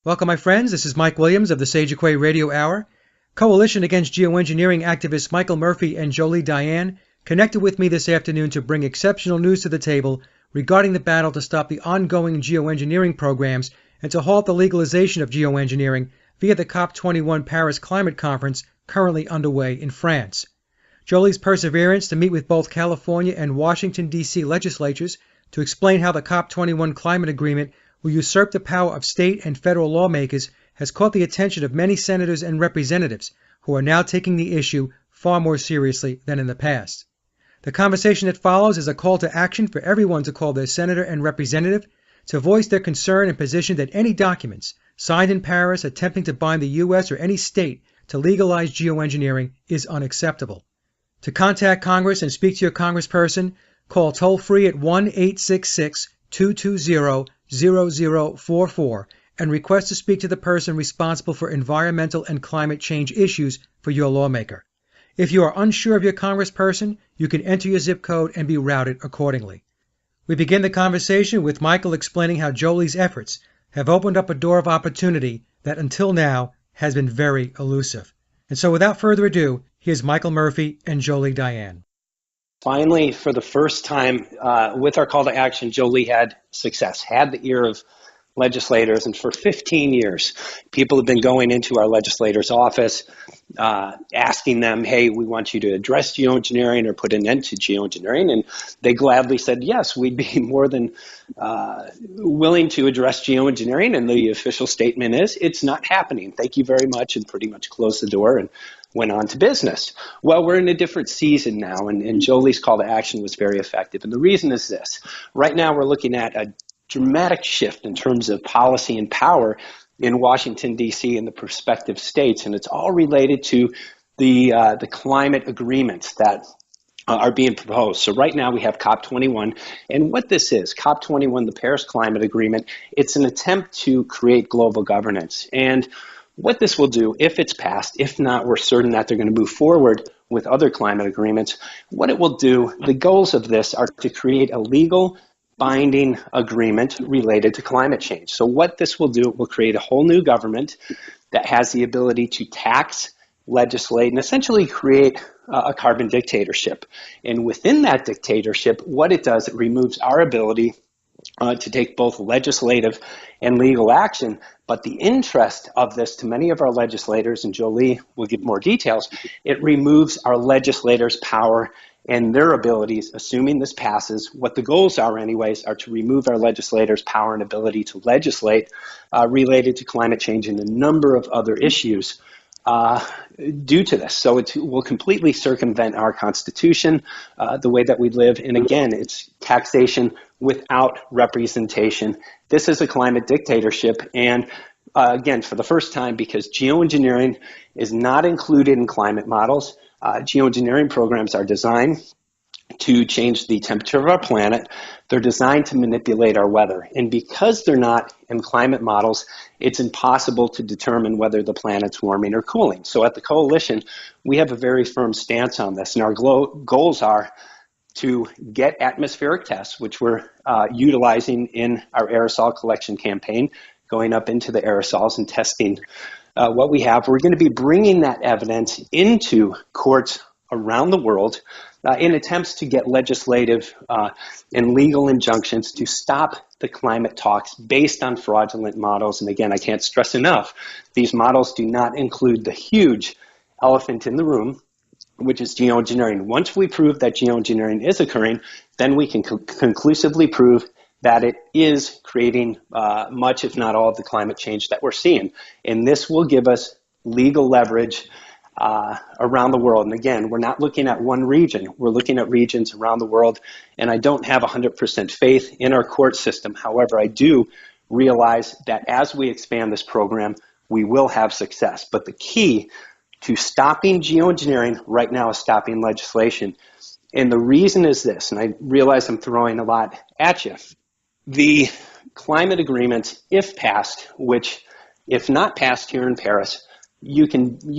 Welcome, my friends. This is Mike Williams of the Quay Radio Hour. Coalition Against Geoengineering activists Michael Murphy and Jolie Diane connected with me this afternoon to bring exceptional news to the table regarding the battle to stop the ongoing geoengineering programs and to halt the legalization of geoengineering via the COP21 Paris Climate Conference currently underway in France. Jolie's perseverance to meet with both California and Washington, D.C. legislatures to explain how the COP21 climate agreement will usurp the power of state and federal lawmakers has caught the attention of many senators and representatives who are now taking the issue far more seriously than in the past. The conversation that follows is a call to action for everyone to call their senator and representative to voice their concern and position that any documents signed in Paris attempting to bind the U.S. or any state to legalize geoengineering is unacceptable. To contact Congress and speak to your congressperson, call toll-free at 1-866-220-0044 and request to speak to the person responsible for environmental and climate change issues for your lawmaker. If you are unsure of your congressperson, you can enter your zip code and be routed accordingly. We begin the conversation with Michael explaining how Jolie's efforts have opened up a door of opportunity that until now has been very elusive. And so without further ado, here's Michael Murphy and Jolie Diane. Finally, for the first time, with our call to action, Jolie had success, had the ear of legislators. And for 15 years, people have been going into our legislators' office, asking them, hey, we want you to address geoengineering or put an end to geoengineering. And they gladly said, yes, we'd be more than willing to address geoengineering. And the official statement is, it's not happening. Thank you very much, and pretty much closed the door and went on to business. Well, we're in a different season now, and Jolie's call to action was very effective. And the reason is this. Right now, we're looking at a dramatic shift in terms of policy and power in Washington, D.C. and the prospective states, and it's all related to the climate agreements that are being proposed. So right now we have COP21, and what this is, COP21, the Paris Climate Agreement, it's an attempt to create global governance. And what this will do, if it's passed, if not, we're certain that they're going to move forward with other climate agreements. What it will do, the goals of this are to create a legal binding agreement related to climate change. So what this will do, it will create a whole new government that has the ability to tax, legislate, and essentially create a carbon dictatorship. And within that dictatorship, what it does, it removes our ability to take both legislative and legal action. But the interest of this to many of our legislators, and Jolie will give more details, it removes our legislators' power and their abilities, assuming this passes. What the goals are anyways are to remove our legislators' power and ability to legislate related to climate change and a number of other issues due to this. So it will completely circumvent our Constitution, the way that we live. And again, it's taxation without representation. This is a climate dictatorship. And again, for the first time, because geoengineering is not included in climate models, geoengineering programs are designed to change the temperature of our planet. They're designed to manipulate our weather. And because they're not in climate models, it's impossible to determine whether the planet's warming or cooling. So at the Coalition, we have a very firm stance on this. And our goals are to get atmospheric tests, which we're utilizing in our aerosol collection campaign, going up into the aerosols and testing what we have. We're going to be bringing that evidence into courts around the world in attempts to get legislative and legal injunctions to stop the climate talks based on fraudulent models. And again, I can't stress enough, these models do not include the huge elephant in the room, which is geoengineering. Once we prove that geoengineering is occurring, then we can conclusively prove that it is creating much, if not all, of the climate change that we're seeing. And this will give us legal leverage around the world. And again, we're not looking at one region. We're looking at regions around the world. And I don't have 100% faith in our court system. However, I do realize that as we expand this program, we will have success. But the key to stopping geoengineering right now is stopping legislation. And the reason is this, and I realize I'm throwing a lot at you. The climate agreements, if passed, which if not passed here in Paris, you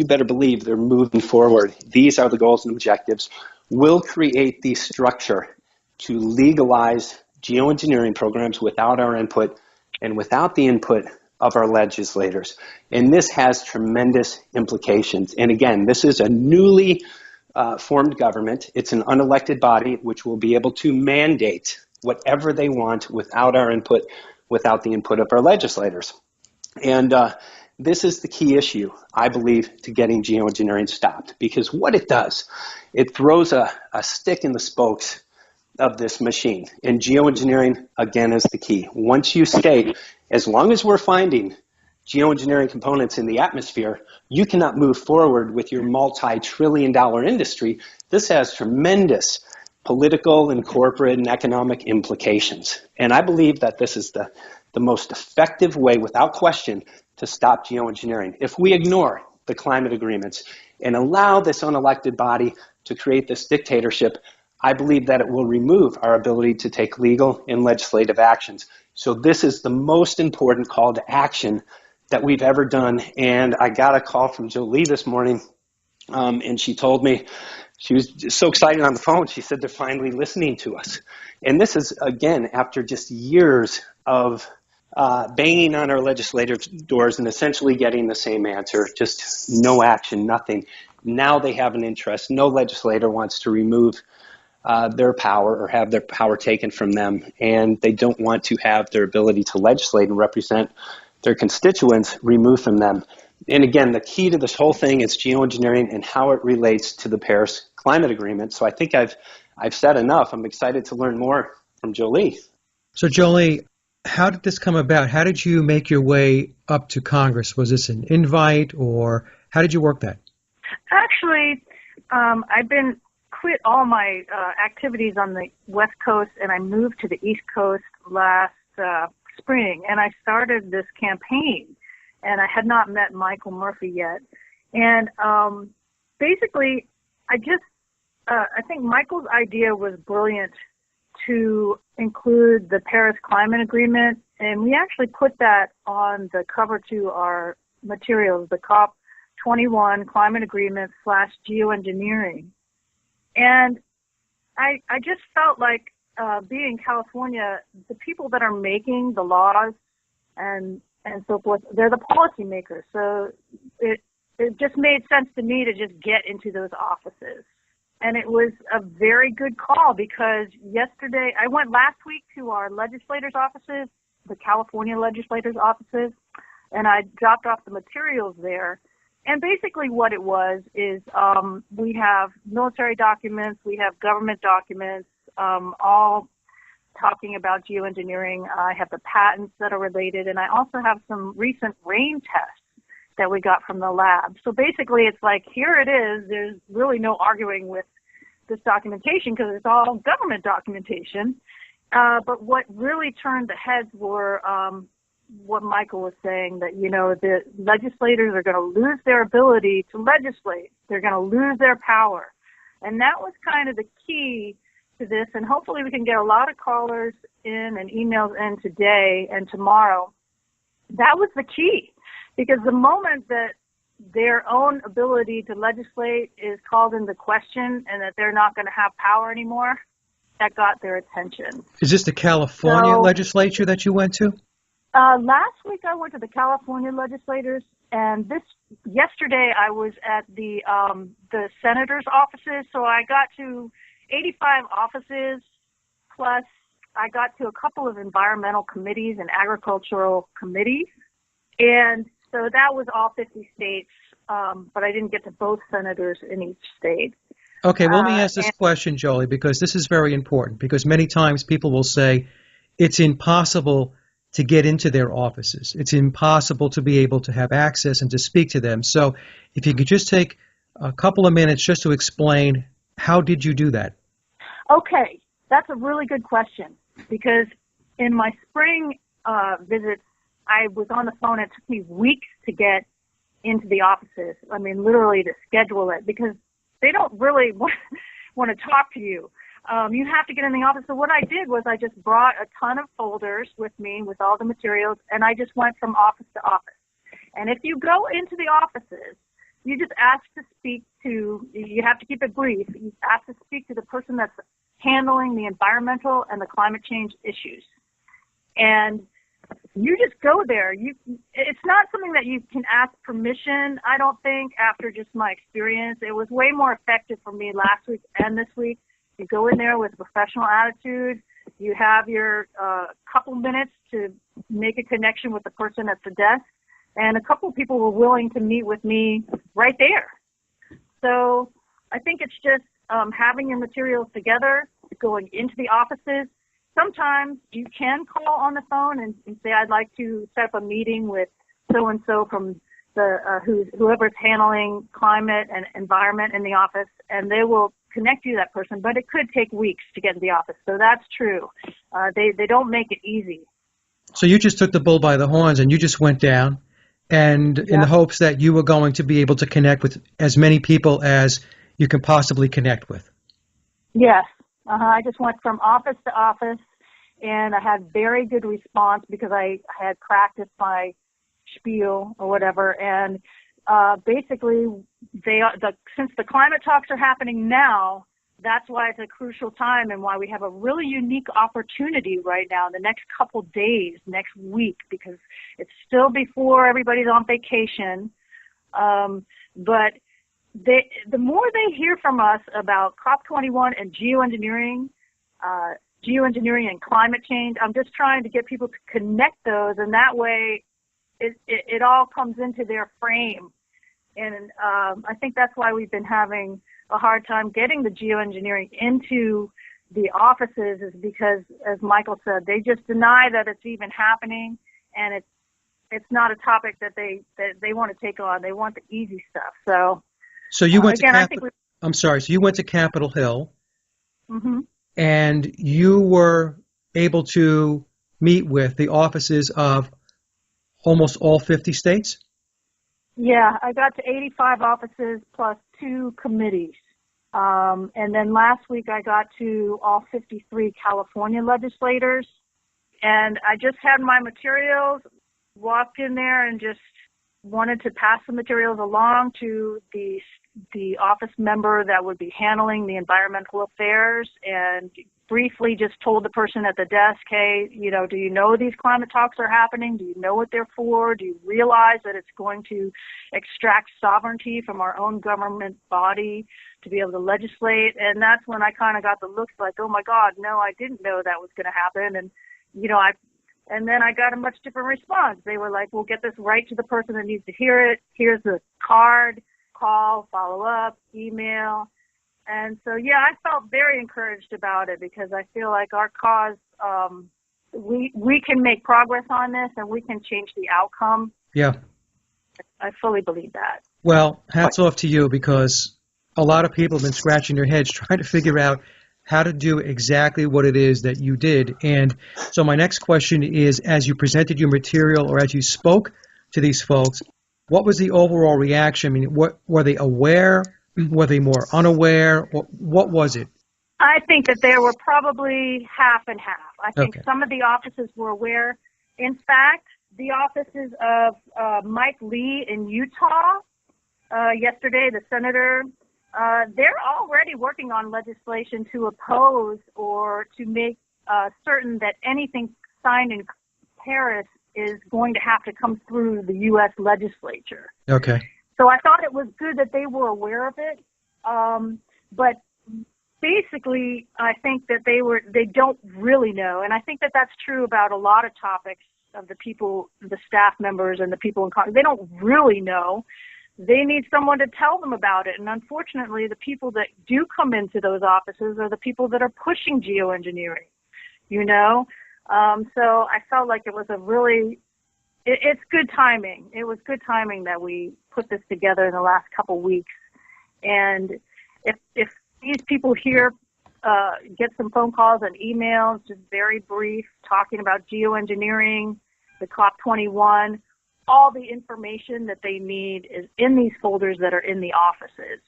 better believe they're moving forward. These are the goals and objectives. Will create the structure to legalize geoengineering programs without our input and without the input of our legislators. And this has tremendous implications. And again, this is a newly formed government. It's an unelected body which will be able to mandate whatever they want without our input, without the input of our legislators. And this is the key issue, I believe, to getting geoengineering stopped. Because what it does, it throws a stick in the spokes of this machine. And geoengineering, again, is the key. Once you state, as long as we're finding geoengineering components in the atmosphere, you cannot move forward with your multi-trillion-dollar industry. This has tremendous political and corporate and economic implications. And I believe that this is the most effective way, without question, to stop geoengineering. If we ignore the climate agreements and allow this unelected body to create this dictatorship, I believe that it will remove our ability to take legal and legislative actions. So this is the most important call to action that we've ever done. And I got a call from Jolie this morning, and she told me, she was just so excited on the phone. She said they're finally listening to us. And this is, again, after just years of banging on our legislators' doors and essentially getting the same answer, just no action, nothing. Now they have an interest. No legislator wants to remove their power or have their power taken from them. And they don't want to have their ability to legislate and represent their constituents removed from them. And again, the key to this whole thing is geoengineering and how it relates to the Paris Climate Agreement. So I think I've said enough. I'm excited to learn more from Jolie. So Jolie, how did this come about? How did you make your way up to Congress? Was this an invite, or how did you work that? Actually, I've been quit all my activities on the West Coast, and I moved to the East Coast last spring, and I started this campaign, and I had not met Michael Murphy yet. And basically, I think Michael's idea was brilliant to include the Paris Climate Agreement, and we actually put that on the cover to our materials, the COP21 Climate Agreement / Geoengineering. And I just felt like being in California, the people that are making the laws and so forth, they're the policymakers. So it just made sense to me to just get into those offices. And it was a very good call because I went last week to our legislators' offices, the California legislators' offices, and I dropped off the materials there. And basically what it was is we have military documents, we have government documents, all talking about geoengineering. I have the patents that are related, and I also have some recent rain tests that we got from the lab. So basically it's like, here it is. There's really no arguing with this documentation because it's all government documentation. But what really turned the heads were what Michael was saying, that, the legislators are going to lose their ability to legislate. They're going to lose their power. And that was kind of the key to this. And hopefully we can get a lot of callers in and emails in today and tomorrow. That was the key, because the moment that their own ability to legislate is called into question and that they're not going to have power anymore, that got their attention. Is this the California legislature that you went to? Last week I went to the California legislators, and yesterday I was at the senators' offices. So I got to 85 offices, plus I got to a couple of environmental committees and agricultural committees, and so that was all 50 states, but I didn't get to both senators in each state. Okay, well, let me ask this question, Jolie, because this is very important, because many times people will say it's impossible to get into their offices. It's impossible to be able to have access and to speak to them. So if you could just take a couple of minutes just to explain, how did you do that? Okay, that's a really good question, because in my spring visits, I was on the phone. It took me weeks to get into the offices. I mean, literally to schedule it, because they don't really want to talk to you. You have to get in the office. So what I did was I just brought a ton of folders with me with all the materials, and I just went from office to office. And if you go into the offices, you just ask to speak to, you have to keep it brief, you ask to speak to the person that's handling the environmental and the climate change issues. And you just go there. It's not something that you can ask permission, I don't think, after just my experience. It was way more effective for me last week and this week. You go in there with a professional attitude. You have your couple minutes to make a connection with the person at the desk. And a couple of people were willing to meet with me right there. So I think it's just having your materials together, going into the offices. Sometimes you can call on the phone and say, I'd like to set up a meeting with so-and-so from the whoever's handling climate and environment in the office, and they will connect you to that person. But it could take weeks to get in the office. So that's true. They don't make it easy. So you just took the bull by the horns and you just went down, and in the hopes that you were going to be able to connect with as many people as you can possibly connect with. Yes. I just went from office to office, and I had very good response because I had practiced my spiel or whatever. And basically, since the climate talks are happening now, that's why it's a crucial time and why we have a really unique opportunity right now in the next couple days, next week, because it's still before everybody's on vacation. But the more they hear from us about COP21 and geoengineering and climate change, I'm just trying to get people to connect those, and that way it all comes into their frame. And I think that's why we've been having a hard time getting the geoengineering into the offices, is because, as Michael said, they just deny that it's even happening, and it's not a topic that they want to take on. They want the easy stuff. So you went So you went to Capitol Hill, and you were able to meet with the offices of almost all 50 states? Yeah, I got to 85 offices plus 2 committees. And then last week I got to all 53 California legislators. And I just had my materials, walked in there and just wanted to pass the materials along to the office member that would be handling the environmental affairs, and briefly just told the person at the desk, hey, do you know these climate talks are happening? Do you know what they're for? Do you realize that it's going to extract sovereignty from our own government body to be able to legislate? And that's when I kind of got the looks like, oh my God, no, I didn't know that was going to happen. And, and then I got a much different response. They were like, we'll get this right to the person that needs to hear it. Here's the card, call, follow up, email. And so, yeah, I felt very encouraged about it because I feel like our cause, we can make progress on this and we can change the outcome. Yeah. I fully believe that. Well, hats off to you, because a lot of people have been scratching their heads trying to figure out how to do exactly what it is that you did. And so my next question is, as you presented your material or as you spoke to these folks, what was the overall reaction? I mean, were they aware? Were they more unaware? What was it? I think that there were probably half and half. I think some of the offices were aware. In fact, the offices of Mike Lee in Utah yesterday, the senator, they're already working on legislation to oppose or to make certain that anything signed in Paris is going to have to come through the U.S. legislature. Okay. So I thought it was good that they were aware of it. But basically, I think that they don't really know. And I think that that's true about a lot of topics of the people, the staff members and the people in Congress. They don't really know. They need someone to tell them about it. And unfortunately, the people that do come into those offices are the people that are pushing geoengineering, So I felt like it was it's good timing. It was good timing that we put this together in the last couple weeks. And if these people here get some phone calls and emails, just very brief, talking about geoengineering, the COP21, all the information that they need is in these folders that are in the offices.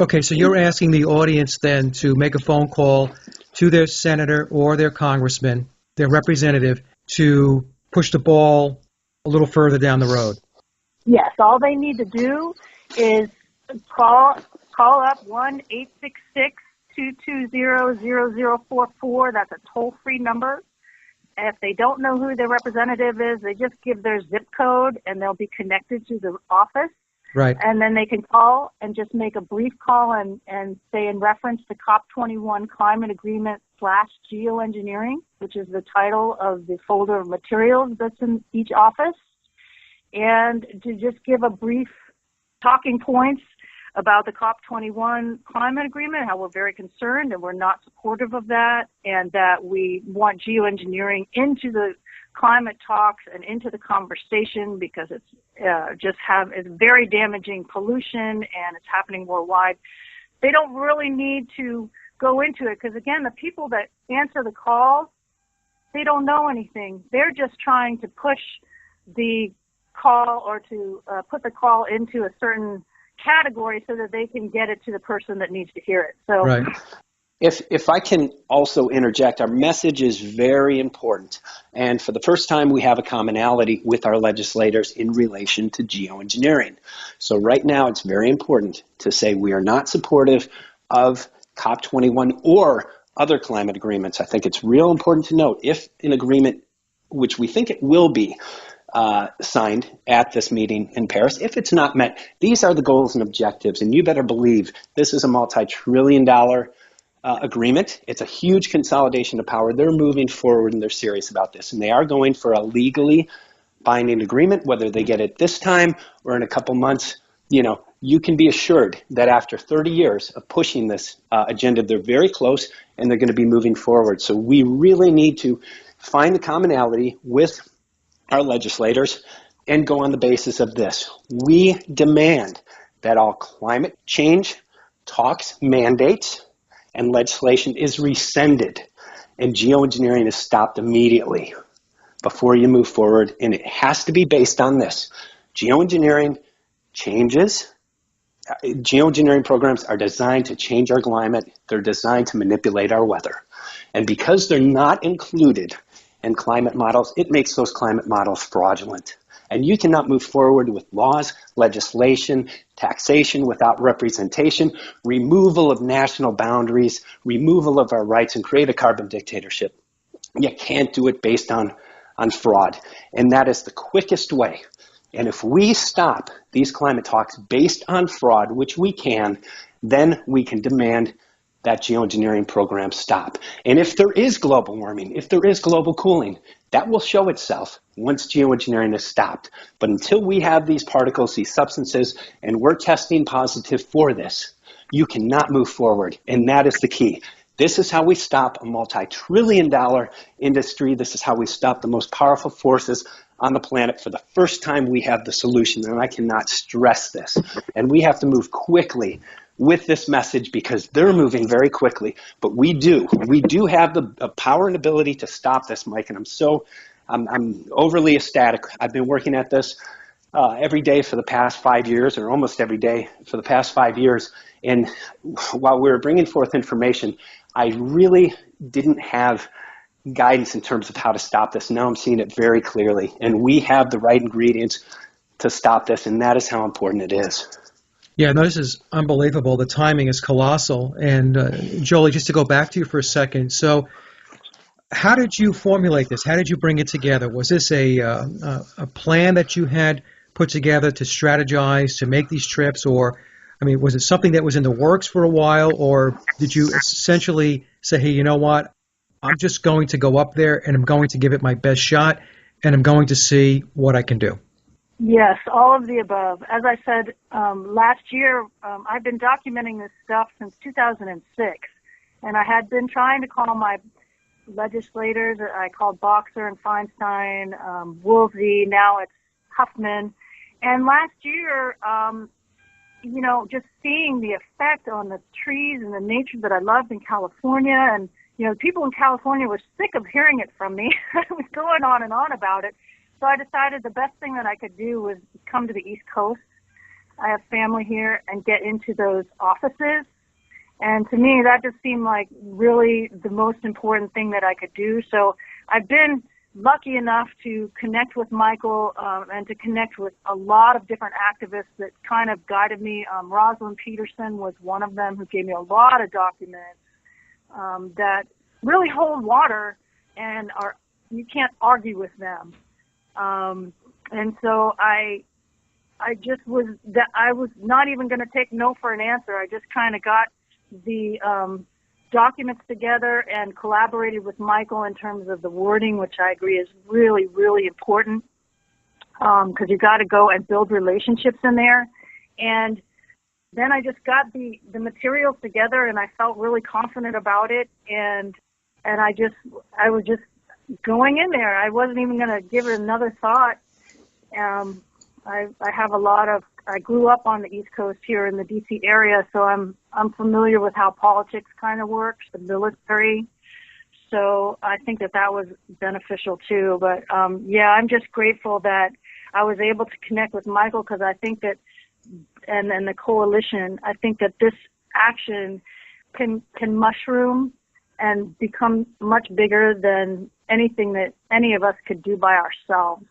Okay, so you're asking the audience then to make a phone call to their senator or their congressman, their representative, to push the ball a little further down the road. Yes, all they need to do is call up 1-866-220-0044. That's a toll-free number. if they don't know who their representative is, they just give their zip code and they'll be connected to the office. Right. And then they can call and just make a brief call and say in reference to COP21 Climate Agreement / Geoengineering, which is the title of the folder of materials that's in each office, and to just give a brief talking points about the COP21 climate agreement, how we're very concerned and we're not supportive of that, and that we want geoengineering into the climate talks and into the conversation because it's it's very damaging pollution and it's happening worldwide. They don't really need to go into it because, again, the people that answer the calls, they don't know anything. They're just trying to push the call or to put the call into a certain category so that they can get it to the person that needs to hear it. So, right. If I can also interject, our message is very important. And for the first time, we have a commonality with our legislators in relation to geoengineering. So right now, it's very important to say we are not supportive of COP21 or other climate agreements. I think it's real important to note if an agreement, which we think it will be, signed at this meeting in Paris, if it's not met, these are the goals and objectives. And you better believe this is a multi-trillion-dollar agreement. It's a huge consolidation of power. They're moving forward and they're serious about this. And they are going for a legally binding agreement, whether they get it this time or in a couple months. You can be assured that after 30 years of pushing this agenda, they're very close and they're going to be moving forward. So we really need to find the commonality with our legislators and go on the basis of this. We demand that all climate change talks, mandates, and legislation is rescinded and geoengineering is stopped immediately before you move forward. And it has to be based on this. Geoengineering programs are designed to change our climate. They're designed to manipulate our weather. And because they're not included in climate models, it makes those climate models fraudulent. And you cannot move forward with laws, legislation, taxation without representation, removal of national boundaries, removal of our rights, and create a carbon dictatorship. You can't do it based on fraud. And that is the quickest way. And if we stop these climate talks based on fraud, which we can, then we can demand that geoengineering program stop. And if there is global warming, if there is global cooling, that will show itself once geoengineering is stopped. But until we have these particles, these substances, and we're testing positive for this, you cannot move forward. And that is the key. This is how we stop a multi-trillion-dollar industry. This is how we stop the most powerful forces on the planet. For the first time, we have the solution, and I cannot stress this. And we have to move quickly with this message because they're moving very quickly. But we do have the power and ability to stop this, Mike. And I'm overly ecstatic. I've been working at this every day for the past 5 years, or almost every day for the past 5 years. And while we were bringing forth information, I really didn't have guidance in terms of how to stop this. Now I'm seeing it very clearly. And we have the right ingredients to stop this, and that is how important it is. Yeah, no, this is unbelievable. The timing is colossal. And Jolie, just to go back to you for a second. So how did you formulate this? How did you bring it together? Was this a plan that you had put together to strategize, to make these trips? Or, I mean, was it something that was in the works for a while? Or did you essentially say, hey, you know what? I'm just going to go up there and I'm going to give it my best shot and I'm going to see what I can do? Yes, all of the above. As I said, last year, I've been documenting this stuff since 2006, and I had been trying to call my legislators. I called Boxer and Feinstein, Woolsey, now it's Huffman. And last year, just seeing the effect on the trees and the nature that I loved in California, and, people in California were sick of hearing it from me. I was going on and on about it. So I decided the best thing that I could do was come to the East Coast. I have family here, and get into those offices. And to me, that just seemed like really the most important thing that I could do. So I've been lucky enough to connect with Michael and to connect with a lot of different activists that kind of guided me. Rosalind Peterson was one of them who gave me a lot of documents that really hold water and are argue with them. And so I was not even going to take no for an answer. I just kind of got the documents together and collaborated with Michael in terms of the wording, which I agree is really, really important, because you got to go and build relationships in there. And then I just got the materials together, and I felt really confident about it. And I was just going in there. I wasn't even going to give it another thought. I grew up on the East Coast here in the DC area, so I'm familiar with how politics kind of works, the military. So I think that was beneficial too. But I'm just grateful that I was able to connect with Michael, because I think that, and the coalition, I think that this action can mushroom and become much bigger than anything that any of us could do by ourselves.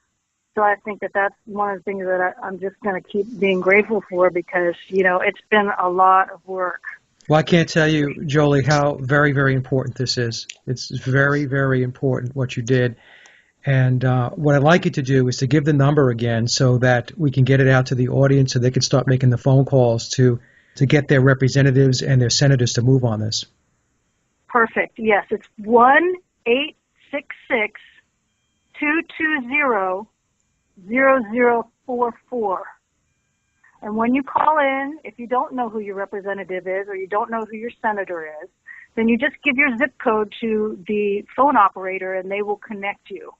So I think that that's one of the things that I'm just going to keep being grateful for, because, it's been a lot of work. Well, I can't tell you, Jolie, how very, very important this is. It's very, very important what you did. And what I'd like you to do is to give the number again so that we can get it out to the audience so they can start making the phone calls to get their representatives and their senators to move on this. Perfect. Yes, it's 1-866-220-0044. And when you call in, if you don't know who your representative is or you don't know who your senator is, then you just give your zip code to the phone operator and they will connect you.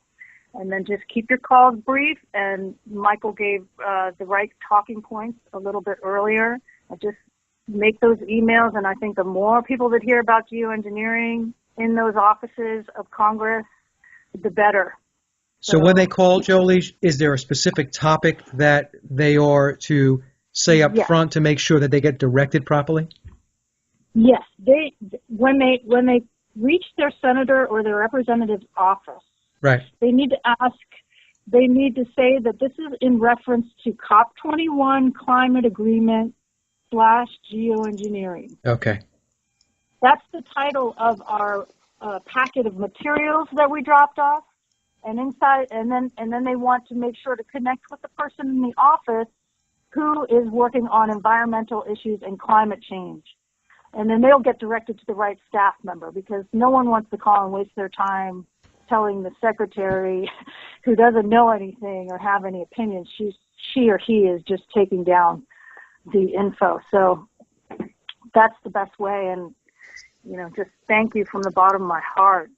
And then just keep your calls brief. And Michael gave the right talking points a little bit earlier. And just make those emails. And I think the more people that hear about geoengineering in those offices of Congress, the better. So when they call, Jolie, is there a specific topic that they are to say up front to make sure that they get directed properly? Yes. When they reach their senator or their representative's office, right, they need to say that this is in reference to COP21 climate agreement / geoengineering. Okay. That's the title of our packet of materials that we dropped off. And inside, and then they want to make sure to connect with the person in the office who is working on environmental issues and climate change. And then they'll get directed to the right staff member, because no one wants to call and waste their time telling the secretary who doesn't know anything or have any opinions. She or he is just taking down the info. So that's the best way. And, just thank you from the bottom of my heart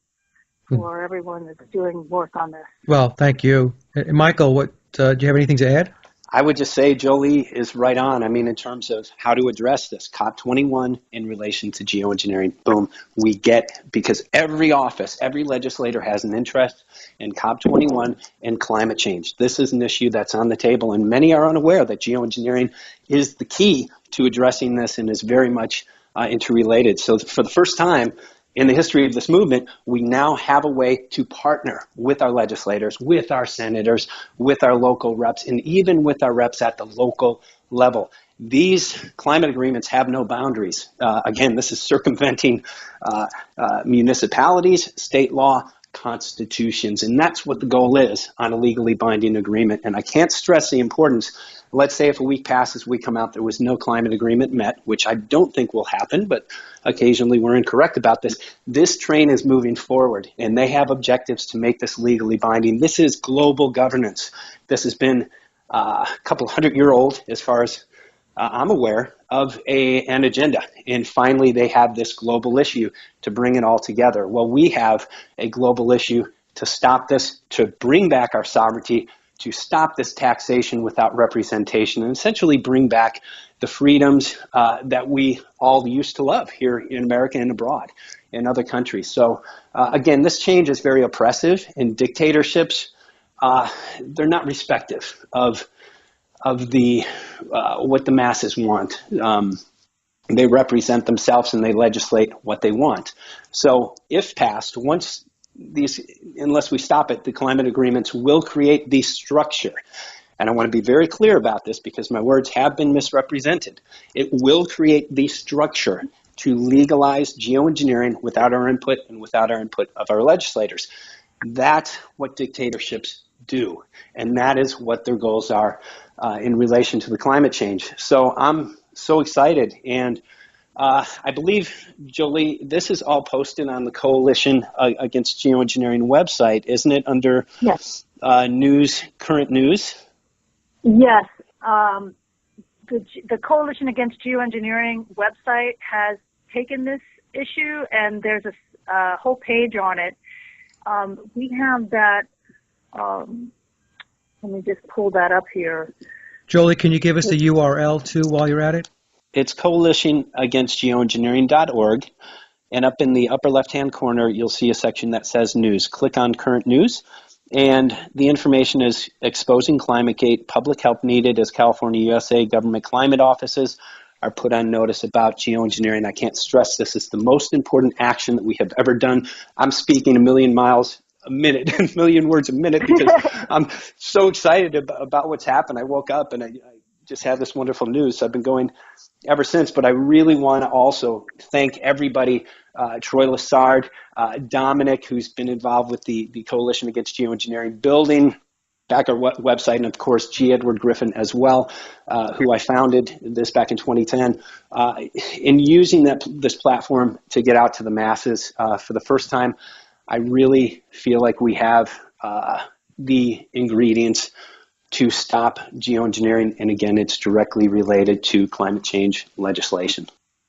for everyone that's doing work on this. Well, thank you. Michael, what do you have anything to add? I would just say Jolie is right on. I mean, in terms of how to address this, COP21 in relation to geoengineering, boom, we get, because every office, every legislator has an interest in COP21 and climate change. This is an issue that's on the table, and many are unaware that geoengineering is the key to addressing this and is very much interrelated. So for the first time in the history of this movement, we now have a way to partner with our legislators, with our senators, with our local reps, and even with our reps at the local level. These climate agreements have no boundaries. Again, this is circumventing municipalities, state law, constitutions, and that's what the goal is on a legally binding agreement. And I can't stress the importance. Let's say if a week passes, we come out, there was no climate agreement met, which I don't think will happen, but occasionally we're incorrect about this. This train is moving forward, and they have objectives to make this legally binding. This is global governance. This has been a couple 100-year-old, as far as I'm aware, of an agenda. And finally, they have this global issue to bring it all together. Well, we have a global issue to stop this, to bring back our sovereignty, to stop this taxation without representation, and essentially bring back the freedoms that we all used to love here in America and abroad in other countries. So again, this change is very oppressive, and dictatorships, they're not respective of the what the masses want. They represent themselves and they legislate what they want. So if passed, unless we stop it, the climate agreements will create the structure. And I want to be very clear about this because my words have been misrepresented. It will create the structure to legalize geoengineering without our input and without our input of our legislators. That's what dictatorships do, and that is what their goals are in relation to the climate change. So I'm so excited, and I believe, Jolie, this is all posted on the Coalition Against Geoengineering website, isn't it, under Yes. news, current news? Yes. The Coalition Against Geoengineering website has taken this issue, and there's a whole page on it. We have that. Let me just pull that up here. Jolie, can you give us the URL too while you're at it? It's coalitionagainstgeoengineering.org, and up in the upper left-hand corner, you'll see a section that says News. Click on Current News, and the information is exposing ClimateGate, public help needed as California, USA government climate offices are put on notice about geoengineering. I can't stress this. It's the most important action that we have ever done. I'm speaking a million miles a minute, a million words a minute, because I'm so excited about what's happened. I woke up and I just had this wonderful news. So I've been going ever since, but I really want to also thank everybody, Troy Lessard, Dominic, who's been involved with the Coalition Against Geoengineering building back our website, and of course G. Edward Griffin as well, who I founded this back in 2010, in using this platform to get out to the masses for the first time. I really feel like we have the ingredients to stop geoengineering, and again, it's directly related to climate change legislation.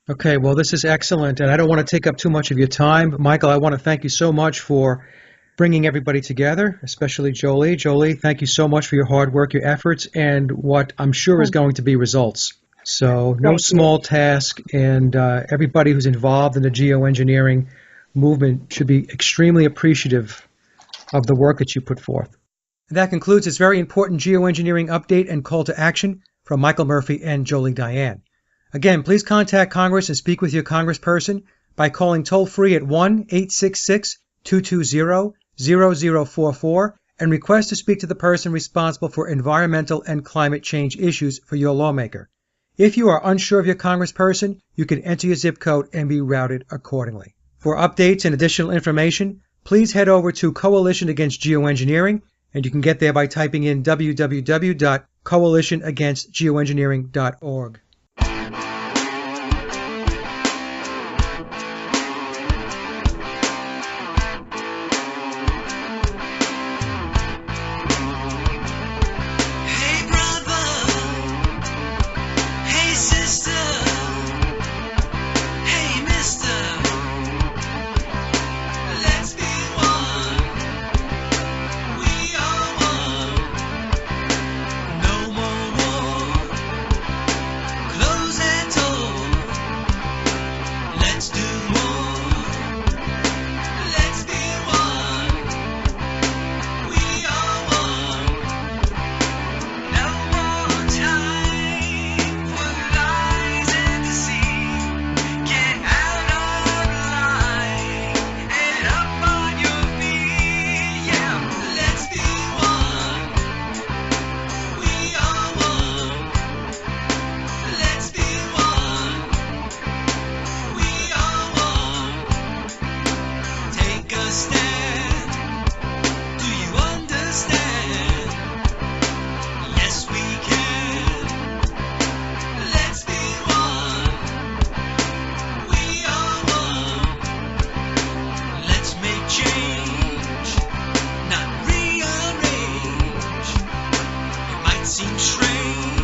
Okay, well, this is excellent, and I don't want to take up too much of your time. Michael, I want to thank you so much for bringing everybody together, especially Jolie. Jolie, thank you so much for your hard work, your efforts, and what I'm sure is going to be results. So no small task, and everybody who's involved in the geoengineering movement should be extremely appreciative of the work that you put forth. That concludes this very important geoengineering update and call to action from Michael Murphy and Jolie Diane. Again, please contact Congress and speak with your congressperson by calling toll-free at 1-866-220-0044 and request to speak to the person responsible for environmental and climate change issues for your lawmaker. If you are unsure of your congressperson, you can enter your zip code and be routed accordingly. For updates and additional information, please head over to Coalition Against Geoengineering, and you can get there by typing in www.coalitionagainstgeoengineering.org. Seems strange.